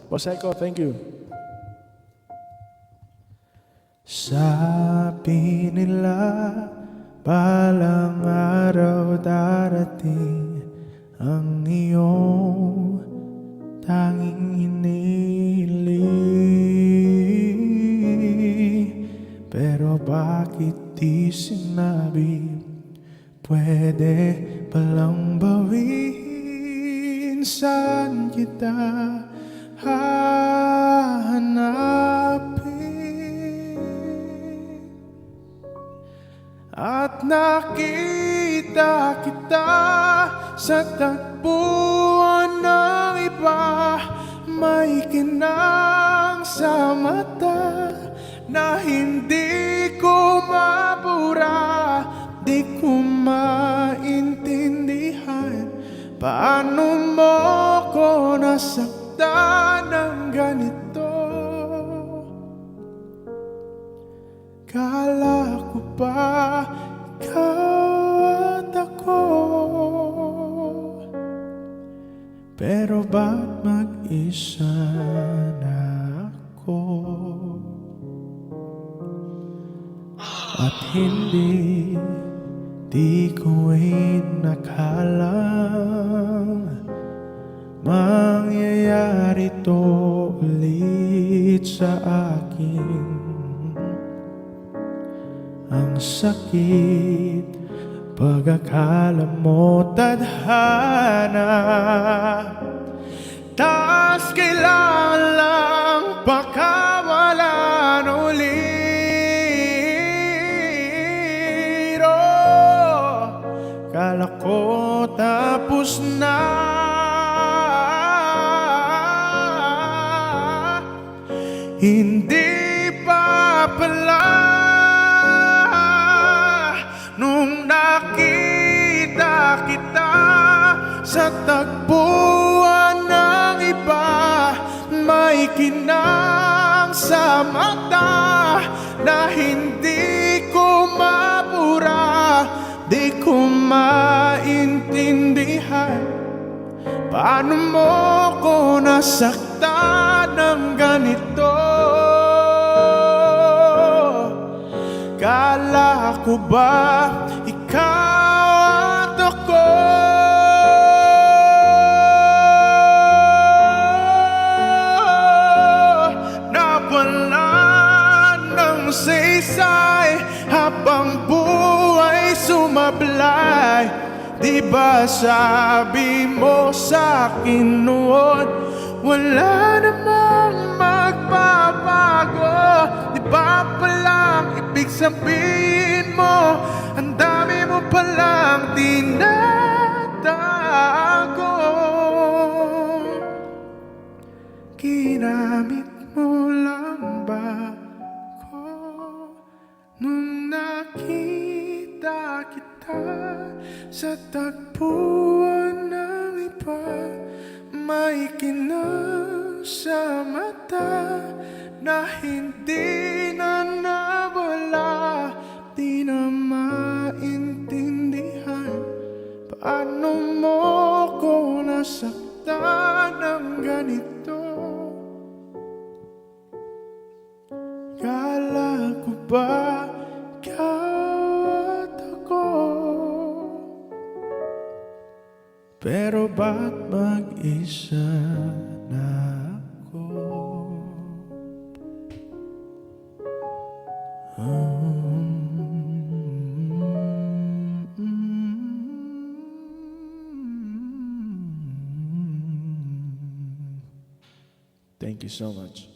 Boss Echo, thank you. Sabi nila balang araw darating ang iyong tanging hiniling. Pero bakit di sinabi? Pwede palang bawiin. Saan kita hahanapin? At nakita kita sa tagpuan ng iba. May kinang sa mata na hindi ko mabura. Di ko maintindihan paano mo ko nasaktan ng ganito. Kala ko ba ikaw at ako? Pero ba't mag-isa na ako? At di ko inakalang mangyayari to ulit sa akin. Ang sakit pag-akala mo tadhana, tas kailangan lang pakawalan ulit. Oh, kala ko tapos na, hindi pa pala. Nung nakita kita sa tagpuan ng iba, may kinang sa mata na hindi ko mabura. Di ko maintindihan paano mo ko nasaktan ng ganito. Kala ko ba ikaw at ako? Nawalan ng saysay habang buhay sumablay. Di ba sabi mo sa'kin noon, wala namang magbabago? Di ba palang ibig sabihin mo, ang dami mo palang tinatago? Ginamit mo lang ba ko nung nakita kita sa tagpuan ng iba? May kinang sa mata na hindi na nawala. Di na maintindihan paano mo ko nasaktan ng ganito. Kala ko ba ikaw at ako? Pero ba't mag-isa na ako? Thank you so much.